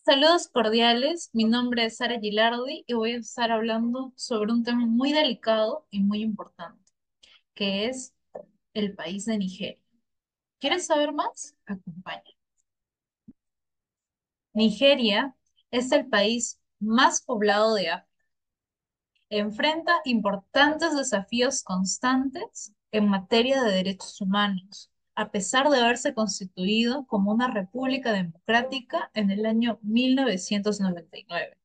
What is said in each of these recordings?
Saludos cordiales, mi nombre es Sara Gilardi y voy a estar hablando sobre un tema muy delicado y muy importante, que es el país de Nigeria. ¿Quieres saber más? Acompaña. Nigeria es el país más poblado de África. Enfrenta importantes desafíos constantes en materia de derechos humanos, a pesar de haberse constituido como una república democrática en el año 1999.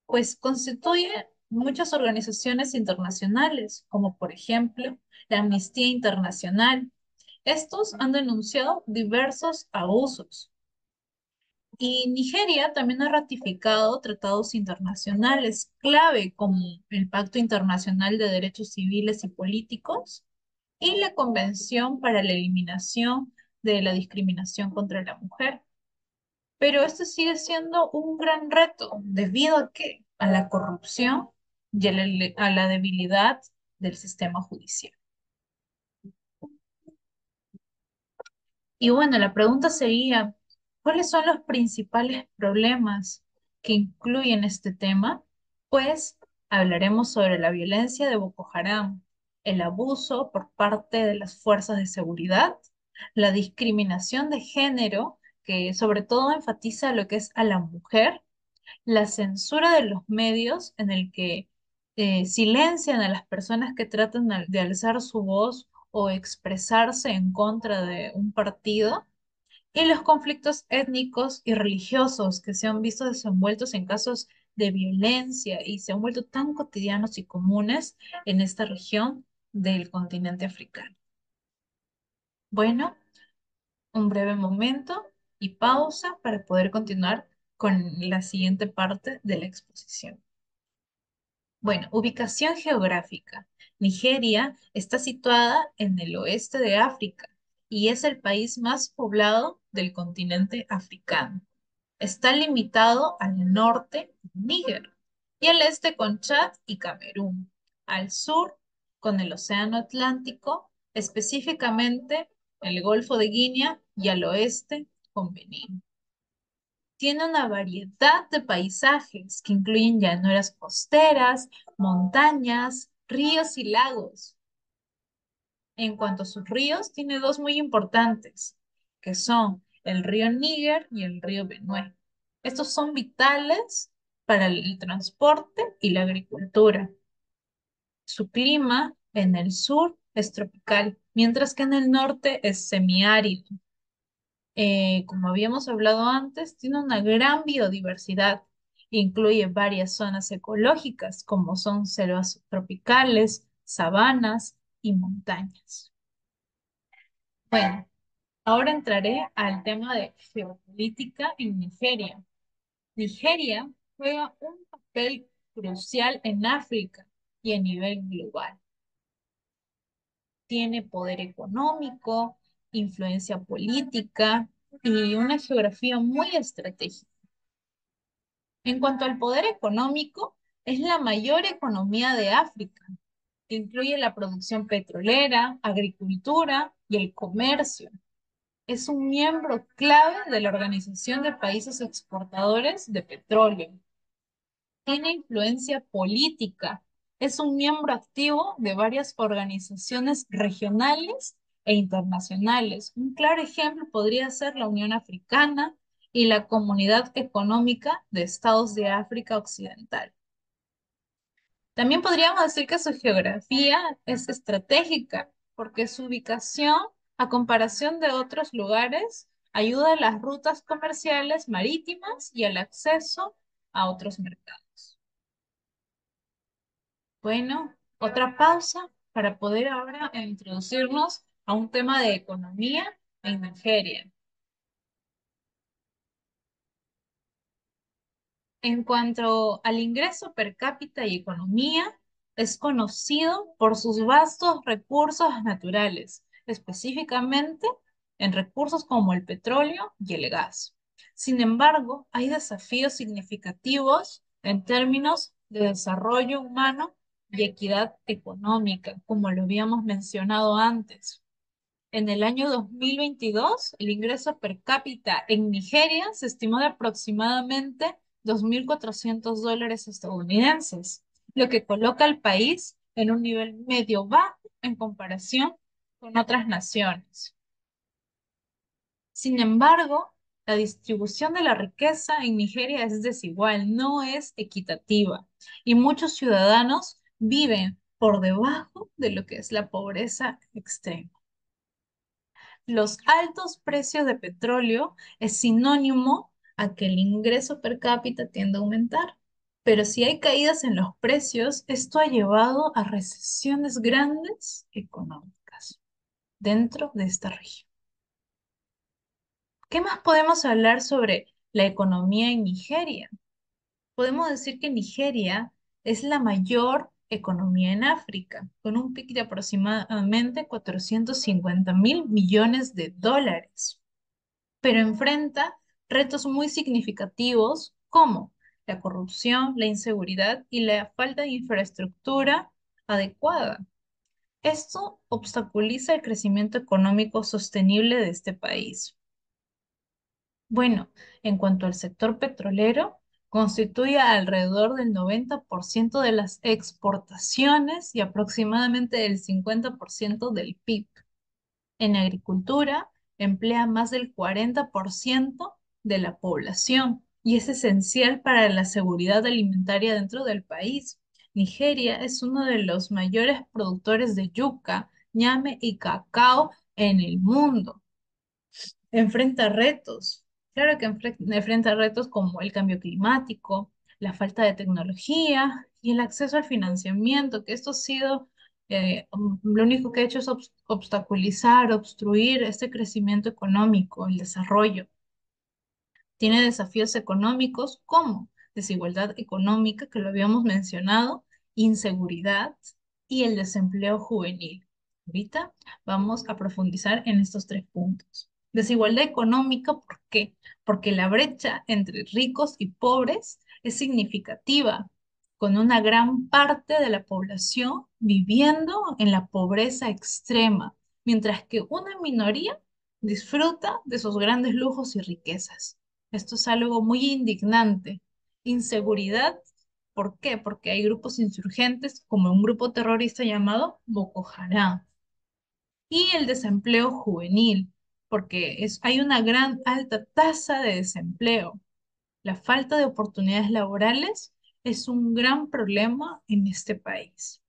Pues constituye muchas organizaciones internacionales, como por ejemplo la Amnistía Internacional. Estos han denunciado diversos abusos. Y Nigeria también ha ratificado tratados internacionales clave como el Pacto Internacional de Derechos Civiles y Políticos y la Convención para la Eliminación de la Discriminación contra la Mujer. Pero esto sigue siendo un gran reto, ¿debido a qué? A la corrupción y a la debilidad del sistema judicial. Y bueno, la pregunta sería, ¿cuáles son los principales problemas que incluyen este tema? Pues hablaremos sobre la violencia de Boko Haram, el abuso por parte de las fuerzas de seguridad, la discriminación de género, que sobre todo enfatiza lo que es a la mujer, la censura de los medios en el que silencian a las personas que tratan de alzar su voz o expresarse en contra de un partido, y los conflictos étnicos y religiosos que se han visto desenvueltos en casos de violencia y se han vuelto tan cotidianos y comunes en esta región del continente africano. Bueno, un breve momento y pausa para poder continuar con la siguiente parte de la exposición. Bueno, ubicación geográfica. Nigeria está situada en el oeste de África y es el país más poblado del continente africano. Está limitado al norte con Níger y al este con Chad y Camerún, al sur con el Océano Atlántico, específicamente el Golfo de Guinea, y al oeste con Benín. Tiene una variedad de paisajes que incluyen llanuras costeras, montañas, ríos y lagos. En cuanto a sus ríos, tiene dos muy importantes, que son el río Níger y el río Benue. Estos son vitales para el transporte y la agricultura. Su clima en el sur es tropical, mientras que en el norte es semiárido. Como habíamos hablado antes, tiene una gran biodiversidad. Incluye varias zonas ecológicas, como son selvas tropicales, sabanas y montañas. Bueno, ahora entraré al tema de geopolítica en Nigeria. Nigeria juega un papel crucial en África y a nivel global. Tiene poder económico, influencia política y una geografía muy estratégica. En cuanto al poder económico, es la mayor economía de África, que incluye la producción petrolera, agricultura y el comercio. Es un miembro clave de la Organización de Países Exportadores de Petróleo. Tiene influencia política. Es un miembro activo de varias organizaciones regionales e internacionales. Un claro ejemplo podría ser la Unión Africana y la Comunidad Económica de Estados de África Occidental. También podríamos decir que su geografía es estratégica, porque su ubicación, a comparación de otros lugares, ayuda a las rutas comerciales marítimas y al acceso a otros mercados. Bueno, otra pausa para poder ahora introducirnos a un tema de economía en Nigeria. En cuanto al ingreso per cápita y economía, es conocido por sus vastos recursos naturales, específicamente en recursos como el petróleo y el gas. Sin embargo, hay desafíos significativos en términos de desarrollo humano y equidad económica, como lo habíamos mencionado antes. En el año 2022, el ingreso per cápita en Nigeria se estimó de aproximadamente $2.400 estadounidenses, lo que coloca al país en un nivel medio bajo en comparación con otras naciones. Sin embargo, la distribución de la riqueza en Nigeria es desigual, no es equitativa, y muchos ciudadanos viven por debajo de lo que es la pobreza extrema. Los altos precios de petróleo es sinónimo a que el ingreso per cápita tiende a aumentar. Pero si hay caídas en los precios, esto ha llevado a recesiones grandes económicas dentro de esta región. ¿Qué más podemos hablar sobre la economía en Nigeria? Podemos decir que Nigeria es la mayor economía en África, con un PIB de aproximadamente 450.000 millones de dólares, pero enfrenta retos muy significativos como la corrupción, la inseguridad y la falta de infraestructura adecuada. Esto obstaculiza el crecimiento económico sostenible de este país. Bueno, en cuanto al sector petrolero, constituye alrededor del 90% de las exportaciones y aproximadamente el 50% del PIB. En agricultura, emplea más del 40% de la población y es esencial para la seguridad alimentaria dentro del país. Nigeria es uno de los mayores productores de yuca, ñame y cacao en el mundo. Enfrenta retos. Claro que enfrenta retos como el cambio climático, la falta de tecnología y el acceso al financiamiento, que esto ha sido, lo único que ha hecho es obstaculizar, obstruir este crecimiento económico, el desarrollo. Tiene desafíos económicos como desigualdad económica, que lo habíamos mencionado, inseguridad y el desempleo juvenil. Ahorita vamos a profundizar en estos tres puntos. Desigualdad económica, ¿por qué? Porque la brecha entre ricos y pobres es significativa, con una gran parte de la población viviendo en la pobreza extrema, mientras que una minoría disfruta de sus grandes lujos y riquezas. Esto es algo muy indignante. Inseguridad, ¿por qué? Porque hay grupos insurgentes como un grupo terrorista llamado Boko Haram. Y el desempleo juvenil, porque hay una gran alta tasa de desempleo. La falta de oportunidades laborales es un gran problema en este país.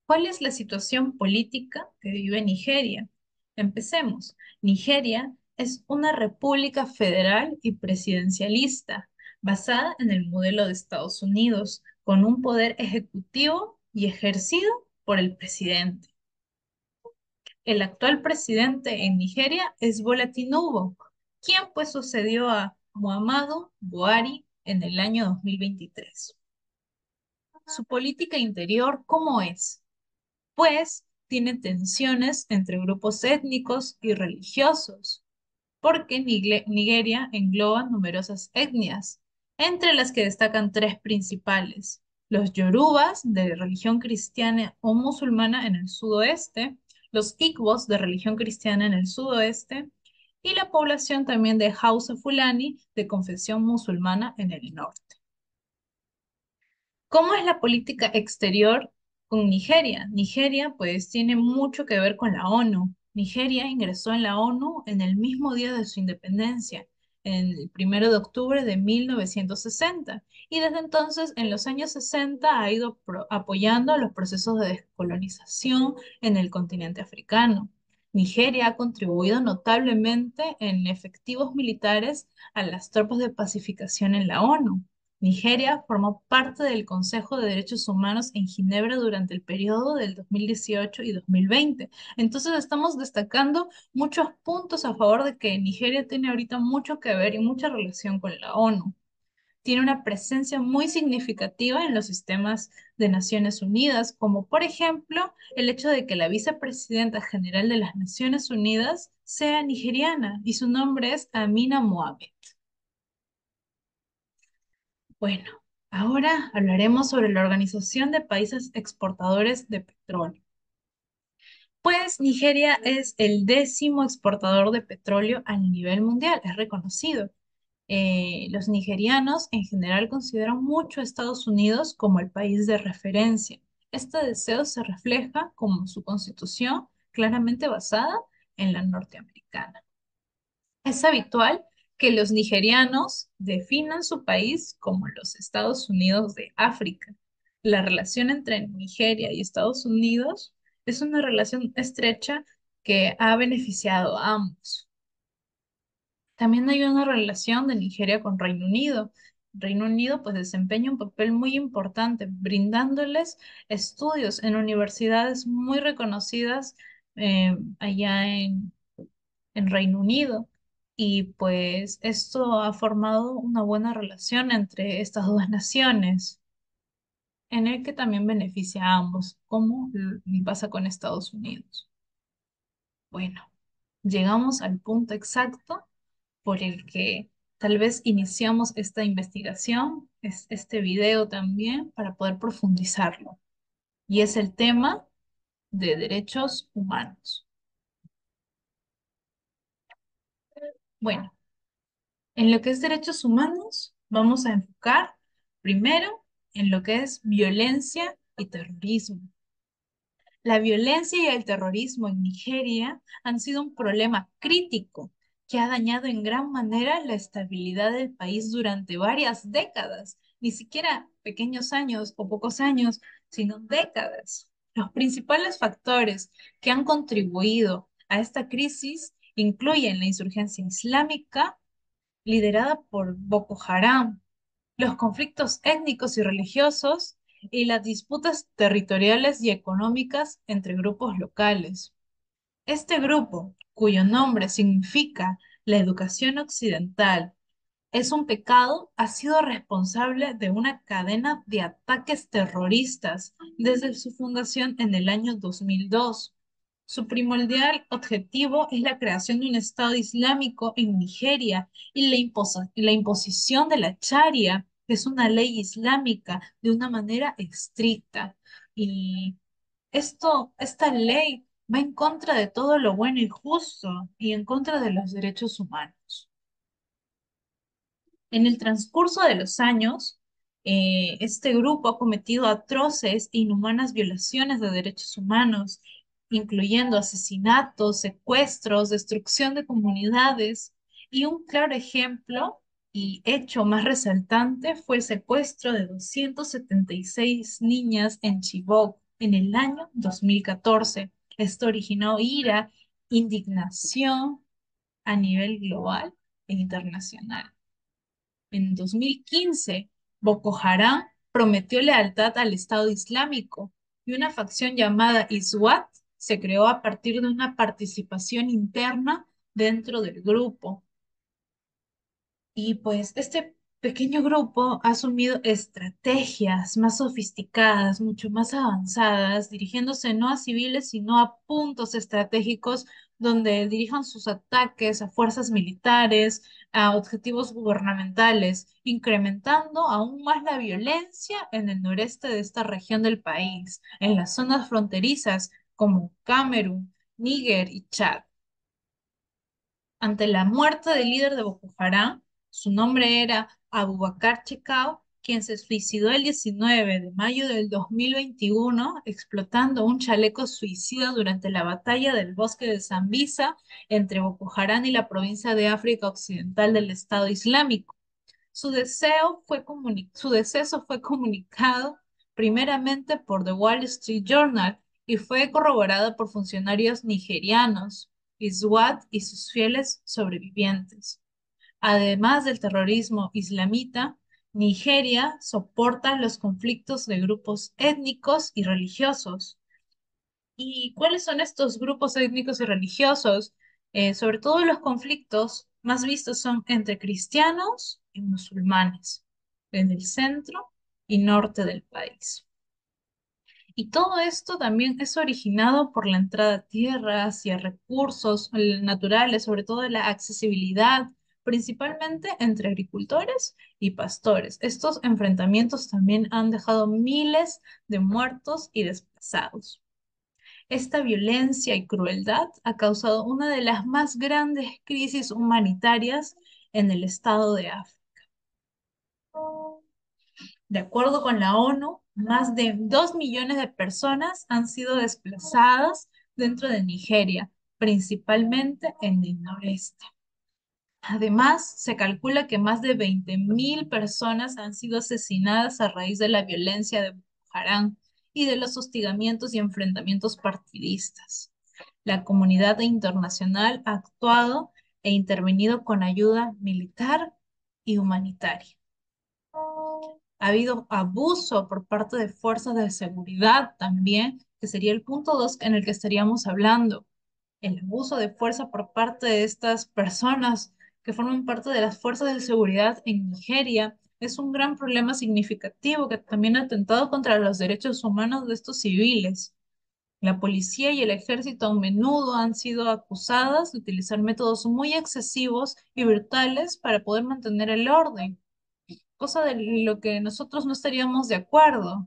¿Cuál es la situación política que vive Nigeria? Empecemos. Nigeria es una república federal y presidencialista, basada en el modelo de Estados Unidos, con un poder ejecutivo y ejercido por el presidente. El actual presidente en Nigeria es Bola Tinubu, quien pues sucedió a Muhammadu Buhari en el año 2023. Su política interior, ¿cómo es? Pues tiene tensiones entre grupos étnicos y religiosos, porque Nigeria engloba numerosas etnias, entre las que destacan tres principales: los yorubas, de religión cristiana o musulmana en el sudoeste, los igbos, de religión cristiana en el sudoeste, y la población también de Hausa Fulani, de confesión musulmana en el norte. ¿Cómo es la política exterior con Nigeria? Nigeria, pues, tiene mucho que ver con la ONU. Nigeria ingresó en la ONU en el mismo día de su independencia, en el 1 de octubre de 1960, y desde entonces, en los años 60, ha ido apoyando los procesos de descolonización en el continente africano. Nigeria ha contribuido notablemente en efectivos militares a las tropas de pacificación en la ONU. Nigeria formó parte del Consejo de Derechos Humanos en Ginebra durante el periodo del 2018 y 2020. Entonces estamos destacando muchos puntos a favor de que Nigeria tiene ahorita mucho que ver y mucha relación con la ONU. Tiene una presencia muy significativa en los sistemas de Naciones Unidas, como por ejemplo el hecho de que la vicepresidenta general de las Naciones Unidas sea nigeriana y su nombre es Amina Mohamed. Bueno, ahora hablaremos sobre la Organización de Países Exportadores de Petróleo. Pues Nigeria es el 10º exportador de petróleo a nivel mundial, es reconocido. Los nigerianos en general consideran mucho a Estados Unidos como el país de referencia. Este deseo se refleja como su constitución claramente basada en la norteamericana. Es habitual que los nigerianos definan su país como los Estados Unidos de África. La relación entre Nigeria y Estados Unidos es una relación estrecha que ha beneficiado a ambos. También hay una relación de Nigeria con Reino Unido. Reino Unido pues desempeña un papel muy importante, brindándoles estudios en universidades muy reconocidas allá en Reino Unido. Y pues esto ha formado una buena relación entre estas dos naciones, en el que también beneficia a ambos, como pasa con Estados Unidos. Bueno, llegamos al punto exacto por el que tal vez iniciamos esta investigación, es este video también, para poder profundizarlo. Y es el tema de derechos humanos. Bueno, en lo que es derechos humanos, vamos a enfocar primero en lo que es violencia y terrorismo. La violencia y el terrorismo en Nigeria han sido un problema crítico que ha dañado en gran manera la estabilidad del país durante varias décadas, ni siquiera pequeños años o pocos años, sino décadas. Los principales factores que han contribuido a esta crisis incluyen la insurgencia islámica liderada por Boko Haram, los conflictos étnicos y religiosos y las disputas territoriales y económicas entre grupos locales. Este grupo, cuyo nombre significa la educación occidental, es un pecado, ha sido responsable de una cadena de ataques terroristas desde su fundación en el año 2002. Su primordial objetivo es la creación de un Estado Islámico en Nigeria y la imposición de la Sharia, que es una ley islámica, de una manera estricta. Y esta ley va en contra de todo lo bueno y justo y en contra de los derechos humanos. En el transcurso de los años, este grupo ha cometido atroces e inhumanas violaciones de derechos humanos, incluyendo asesinatos, secuestros, destrucción de comunidades, y un claro ejemplo y hecho más resaltante fue el secuestro de 276 niñas en Chibok en el año 2014. Esto originó ira, indignación a nivel global e internacional. En 2015, Boko Haram prometió lealtad al Estado Islámico y una facción llamada ISWAT se creó a partir de una participación interna dentro del grupo. Y pues este pequeño grupo ha asumido estrategias más sofisticadas, mucho más avanzadas, dirigiéndose no a civiles, sino a puntos estratégicos donde dirijan sus ataques a fuerzas militares, a objetivos gubernamentales, incrementando aún más la violencia en el noreste de esta región del país, en las zonas fronterizas como Camerún, Níger y Chad. Ante la muerte del líder de Boko Haram, su nombre era Abubakar Shekau, quien se suicidó el 19 de mayo del 2021 explotando un chaleco suicida durante la batalla del bosque de Sambisa entre Boko Haram y la provincia de África Occidental del Estado Islámico. Su deceso fue comunicado primeramente por The Wall Street Journal y fue corroborado por funcionarios nigerianos, ISWAT y sus fieles sobrevivientes. Además del terrorismo islamita, Nigeria soporta los conflictos de grupos étnicos y religiosos. ¿Y cuáles son estos grupos étnicos y religiosos? Sobre todo los conflictos más vistos son entre cristianos y musulmanes, en el centro y norte del país. Y todo esto también es originado por la entrada a tierras y a recursos naturales, sobre todo la accesibilidad, principalmente entre agricultores y pastores. Estos enfrentamientos también han dejado miles de muertos y desplazados. Esta violencia y crueldad ha causado una de las más grandes crisis humanitarias en el estado de África. De acuerdo con la ONU, más de 2 millones de personas han sido desplazadas dentro de Nigeria, principalmente en el noreste. Además, se calcula que más de 20.000 personas han sido asesinadas a raíz de la violencia de Boko Haram y de los hostigamientos y enfrentamientos partidistas. La comunidad internacional ha actuado e intervenido con ayuda militar y humanitaria. Ha habido abuso por parte de fuerzas de seguridad también, que sería el punto 2 en el que estaríamos hablando. El abuso de fuerza por parte de estas personas que forman parte de las fuerzas de seguridad en Nigeria es un gran problema significativo que también ha atentado contra los derechos humanos de estos civiles. La policía y el ejército a menudo han sido acusadas de utilizar métodos muy excesivos y brutales para poder mantener el orden, cosa de lo que nosotros no estaríamos de acuerdo.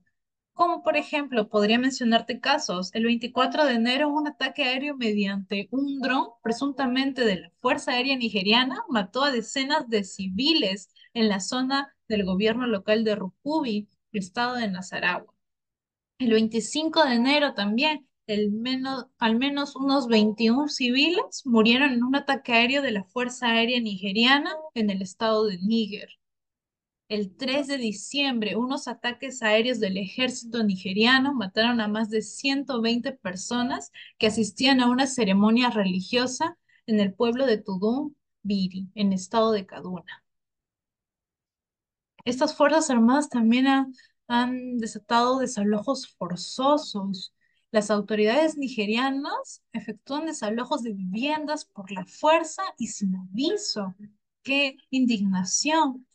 Como por ejemplo, podría mencionarte casos. El 24 de enero, un ataque aéreo mediante un dron, presuntamente de la Fuerza Aérea Nigeriana, mató a decenas de civiles en la zona del gobierno local de Rukubi, estado de Nasarawa. El 25 de enero también, al menos unos 21 civiles murieron en un ataque aéreo de la Fuerza Aérea Nigeriana en el estado de Níger. El 3 de diciembre, unos ataques aéreos del ejército nigeriano mataron a más de 120 personas que asistían a una ceremonia religiosa en el pueblo de Tudun, Biri, en el estado de Kaduna. Estas Fuerzas Armadas también han desatado desalojos forzosos. Las autoridades nigerianas efectúan desalojos de viviendas por la fuerza y sin aviso. ¡Qué indignación!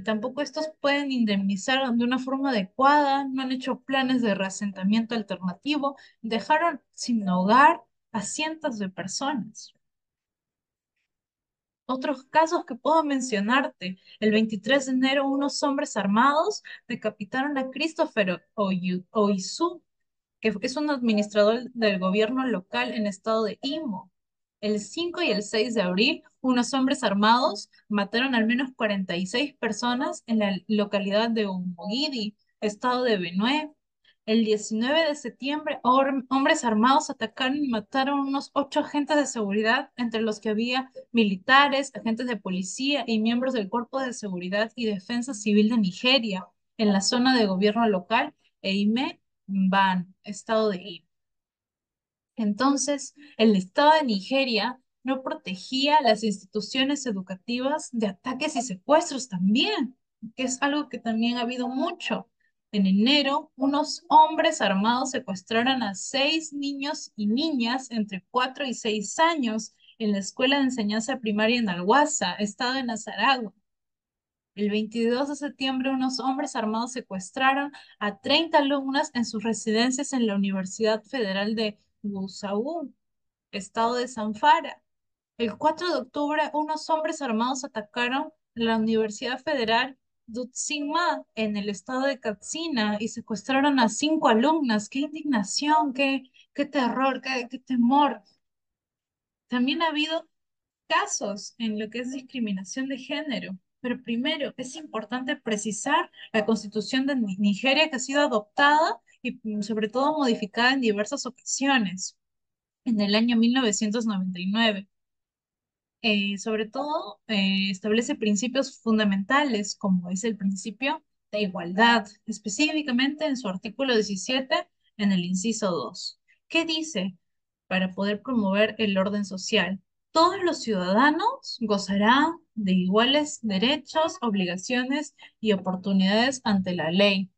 Tampoco estos pueden indemnizar de una forma adecuada, no han hecho planes de reasentamiento alternativo, dejaron sin hogar a cientos de personas. Otros casos que puedo mencionarte. El 23 de enero, unos hombres armados decapitaron a Christopher Oisu, que es un administrador del gobierno local en el estado de Imo. El 5 y el 6 de abril, unos hombres armados mataron al menos 46 personas en la localidad de Umogidi, estado de Benue. El 19 de septiembre, hombres armados atacaron y mataron unos 8 agentes de seguridad, entre los que había militares, agentes de policía y miembros del Cuerpo de Seguridad y Defensa Civil de Nigeria, en la zona de gobierno local Eime Ban, estado de Imo. Entonces, el Estado de Nigeria no protegía las instituciones educativas de ataques y secuestros también, que es algo que también ha habido mucho. En enero, unos hombres armados secuestraron a 6 niños y niñas entre 4 y 6 años en la escuela de enseñanza primaria en Alhuasa, estado de Nasarawa. El 22 de septiembre, unos hombres armados secuestraron a 30 alumnas en sus residencias en la Universidad Federal de Gusau, estado de Zamfara. El 4 de octubre, unos hombres armados atacaron la Universidad Federal Dutsinma en el estado de Katsina y secuestraron a 5 alumnas. ¡Qué indignación! ¡Qué terror! ¡Qué temor! También ha habido casos en lo que es discriminación de género. Pero primero, es importante precisar la Constitución de Nigeria que ha sido adoptada y sobre todo modificada en diversas ocasiones en el año 1999. Sobre todo, establece principios fundamentales como es el principio de igualdad, específicamente en su artículo 17 en el inciso 2. ¿Qué dice? Para poder promover el orden social. Todos los ciudadanos gozarán de iguales derechos, obligaciones y oportunidades ante la ley,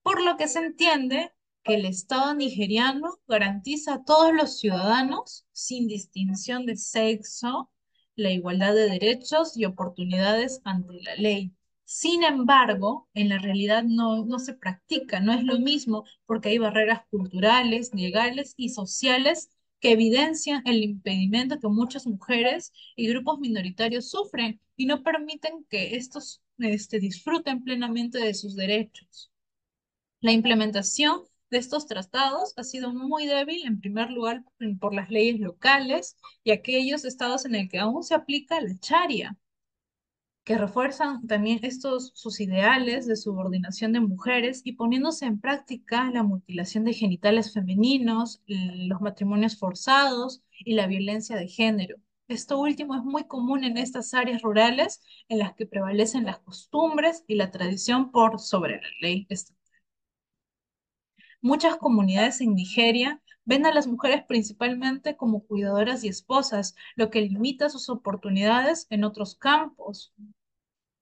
por lo que se entiende que el Estado nigeriano garantiza a todos los ciudadanos, sin distinción de sexo, la igualdad de derechos y oportunidades ante la ley. Sin embargo, en la realidad no se practica, no es lo mismo porque hay barreras culturales, legales y sociales que evidencian el impedimento que muchas mujeres y grupos minoritarios sufren y no permiten que estos disfruten plenamente de sus derechos. La implementación de estos tratados ha sido muy débil, en primer lugar, por las leyes locales y aquellos estados en el que aún se aplica la Sharia, que refuerzan también estos sus ideales de subordinación de mujeres y poniéndose en práctica la mutilación de genitales femeninos, los matrimonios forzados y la violencia de género. Esto último es muy común en estas áreas rurales en las que prevalecen las costumbres y la tradición por sobre la ley. Muchas comunidades en Nigeria ven a las mujeres principalmente como cuidadoras y esposas, lo que limita sus oportunidades en otros campos.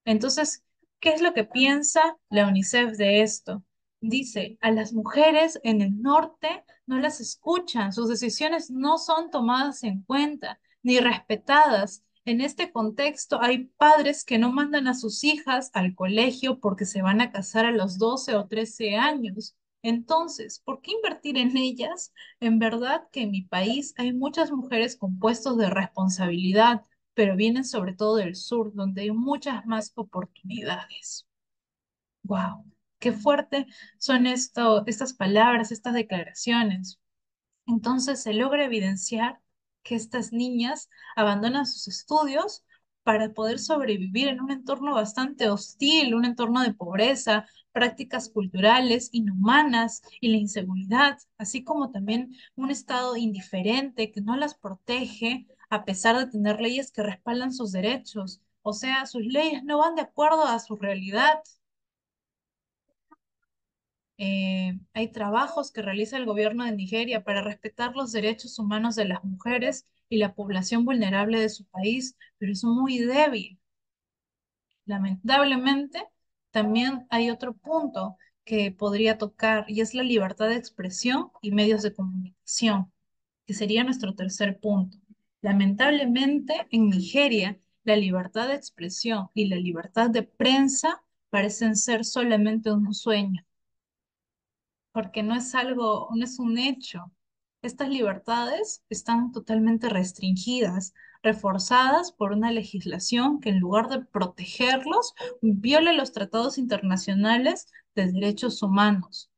Entonces, ¿qué es lo que piensa la UNICEF de esto? Dice, a las mujeres en el norte no las escuchan, sus decisiones no son tomadas en cuenta ni respetadas. En este contexto, hay padres que no mandan a sus hijas al colegio porque se van a casar a los 12 o 13 años. Entonces, ¿por qué invertir en ellas? En verdad que en mi país hay muchas mujeres con puestos de responsabilidad, pero vienen sobre todo del sur, donde hay muchas más oportunidades. ¡Wow! Qué fuerte son estas palabras, estas declaraciones. Entonces se logra evidenciar que estas niñas abandonan sus estudios para poder sobrevivir en un entorno bastante hostil, un entorno de pobreza, prácticas culturales inhumanas y la inseguridad, así como también un estado indiferente que no las protege a pesar de tener leyes que respaldan sus derechos. O sea, sus leyes no van de acuerdo a su realidad. Hay trabajos que realiza el gobierno de Nigeria para respetar los derechos humanos de las mujeres y la población vulnerable de su país, pero es muy débil. Lamentablemente, también hay otro punto que podría tocar y es la libertad de expresión y medios de comunicación, que sería nuestro tercer punto. Lamentablemente, en Nigeria, la libertad de expresión y la libertad de prensa parecen ser solamente un sueño porque no es algo, no es un hecho. Estas libertades están totalmente restringidas, reforzadas por una legislación que en lugar de protegerlos, viola los tratados internacionales de derechos humanos.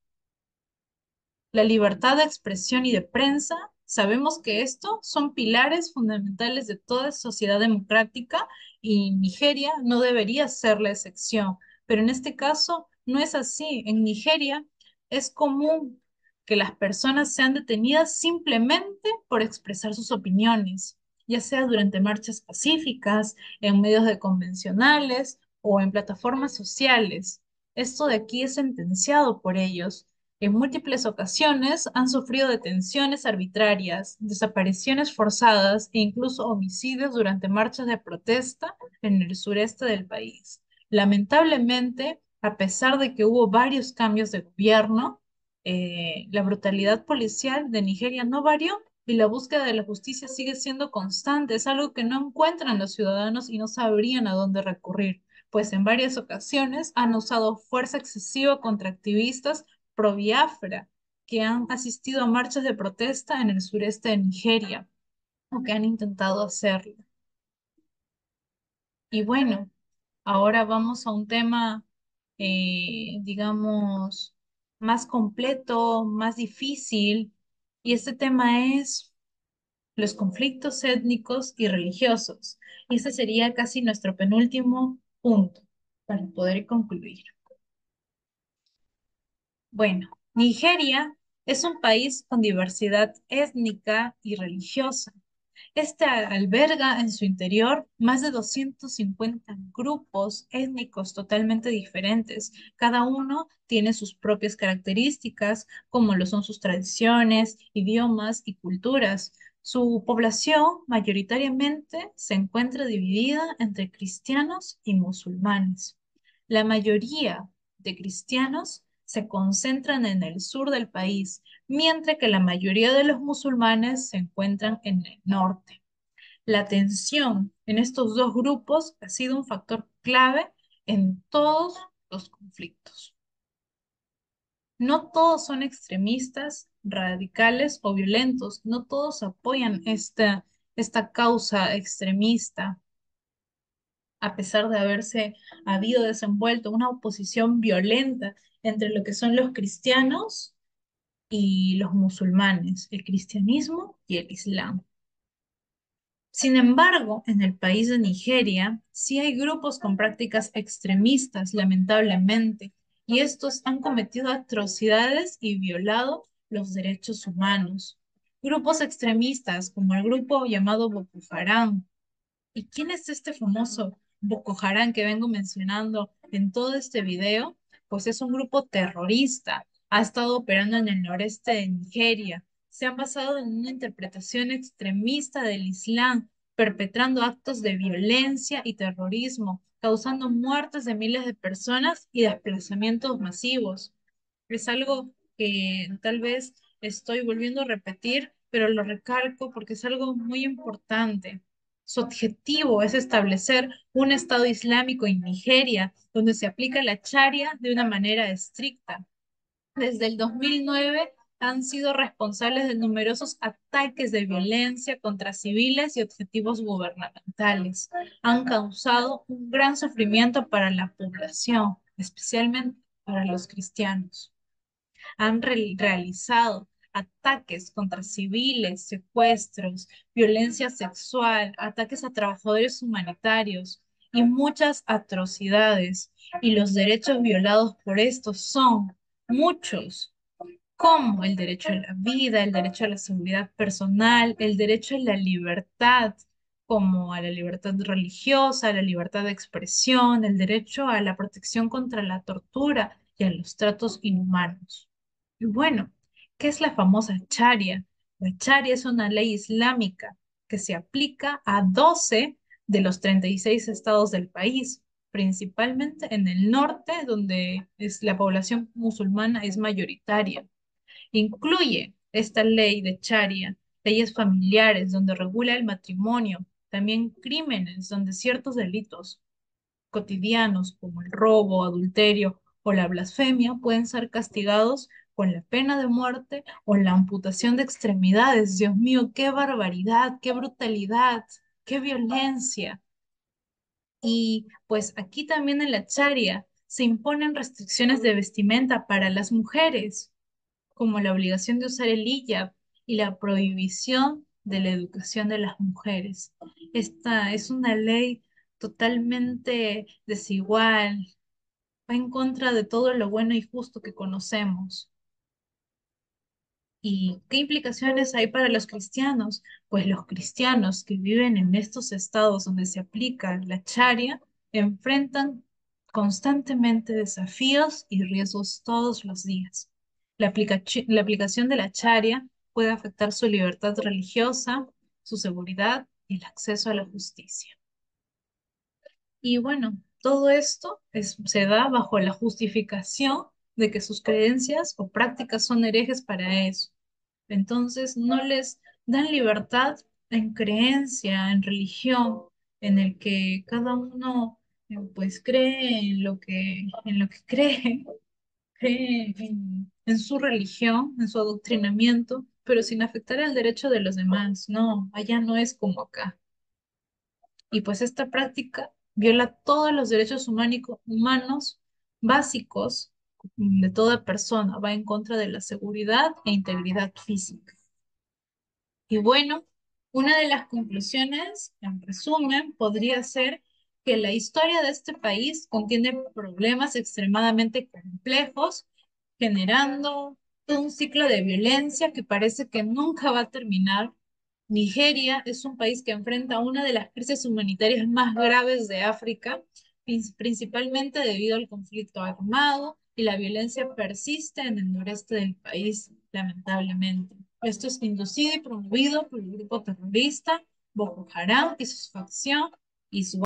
La libertad de expresión y de prensa, sabemos que estos son pilares fundamentales de toda sociedad democrática y Nigeria no debería ser la excepción. Pero en este caso no es así. En Nigeria es común que las personas sean detenidas simplemente por expresar sus opiniones, ya sea durante marchas pacíficas, en medios de convencionales o en plataformas sociales. Esto de aquí es sentenciado por ellos. En múltiples ocasiones han sufrido detenciones arbitrarias, desapariciones forzadas e incluso homicidios durante marchas de protesta en el sureste del país. Lamentablemente, a pesar de que hubo varios cambios de gobierno, la brutalidad policial de Nigeria no varió y la búsqueda de la justicia sigue siendo constante. Es algo que no encuentran los ciudadanos y no sabrían a dónde recurrir, pues en varias ocasiones han usado fuerza excesiva contra activistas pro Biafra que han asistido a marchas de protesta en el sureste de Nigeria o que han intentado hacerlo. Y bueno, ahora vamos a un tema, digamos, más completo, más difícil, y este tema es los conflictos étnicos y religiosos. Y ese sería casi nuestro penúltimo punto para poder concluir. Bueno, Nigeria es un país con diversidad étnica y religiosa. Este alberga en su interior más de 250 grupos étnicos totalmente diferentes. Cada uno tiene sus propias características, como lo son sus tradiciones, idiomas y culturas. Su población mayoritariamente se encuentra dividida entre cristianos y musulmanes. La mayoría de cristianos se concentran en el sur del país, mientras que la mayoría de los musulmanes se encuentran en el norte. La tensión en estos dos grupos ha sido un factor clave en todos los conflictos. No todos son extremistas, radicales o violentos, no todos apoyan esta causa extremista, a pesar de haberse habido desenvuelto una oposición violenta entre lo que son los cristianos y los musulmanes, el cristianismo y el islam. Sin embargo, en el país de Nigeria sí hay grupos con prácticas extremistas, lamentablemente, y estos han cometido atrocidades y violado los derechos humanos. Grupos extremistas como el grupo llamado Boko Haram. ¿Y quién es este famoso Boko Haram que vengo mencionando en todo este video? Pues es un grupo terrorista. Ha estado operando en el noreste de Nigeria. Se han basado en una interpretación extremista del Islam, perpetrando actos de violencia y terrorismo, causando muertes de miles de personas y desplazamientos masivos. Es algo que tal vez estoy volviendo a repetir, pero lo recalco porque es algo muy importante. Su objetivo es establecer un Estado islámico en Nigeria, donde se aplica la Sharia de una manera estricta. Desde el 2009 han sido responsables de numerosos ataques de violencia contra civiles y objetivos gubernamentales. Han causado un gran sufrimiento para la población, especialmente para los cristianos. Han realizado ataques contra civiles, secuestros, violencia sexual, ataques a trabajadores humanitarios y muchas atrocidades. Y los derechos violados por estos son muchos, como el derecho a la vida, el derecho a la seguridad personal, el derecho a la libertad, como a la libertad religiosa, a la libertad de expresión, el derecho a la protección contra la tortura y a los tratos inhumanos. Y bueno, ¿qué es la famosa Sharia? La Sharia es una ley islámica que se aplica a 12 de los 36 estados del país, principalmente en el norte, donde la población musulmana es mayoritaria. Incluye esta ley de Sharia, leyes familiares donde regula el matrimonio, también crímenes donde ciertos delitos cotidianos como el robo, adulterio o la blasfemia pueden ser castigados con la pena de muerte o la amputación de extremidades. Dios mío, qué barbaridad, qué brutalidad, qué violencia. Y pues aquí también en la Sharia se imponen restricciones de vestimenta para las mujeres, como la obligación de usar el hijab y la prohibición de la educación de las mujeres. Esta es una ley totalmente desigual, va en contra de todo lo bueno y justo que conocemos. ¿Y qué implicaciones hay para los cristianos? Pues los cristianos que viven en estos estados donde se aplica la Sharia enfrentan constantemente desafíos y riesgos todos los días. La aplicación de la Sharia puede afectar su libertad religiosa, su seguridad y el acceso a la justicia. Y bueno, todo esto se da bajo la justificación de que sus creencias o prácticas son herejes para eso. Entonces no les dan libertad en creencia, en religión, en el que cada uno pues cree en lo que cree, cree en su religión, en su adoctrinamiento, pero sin afectar el derecho de los demás. No, allá no es como acá. Y pues esta práctica viola todos los derechos humanos básicos de toda persona, va en contra de la seguridad e integridad física. Y bueno, una de las conclusiones, en resumen, podría ser que la historia de este país contiene problemas extremadamente complejos, generando un ciclo de violencia que parece que nunca va a terminar. Nigeria es un país que enfrenta una de las crisis humanitarias más graves de África, principalmente debido al conflicto armado y la violencia persiste en el noreste del país, lamentablemente. Esto es inducido y promovido por el grupo terrorista Boko Haram y su facción y su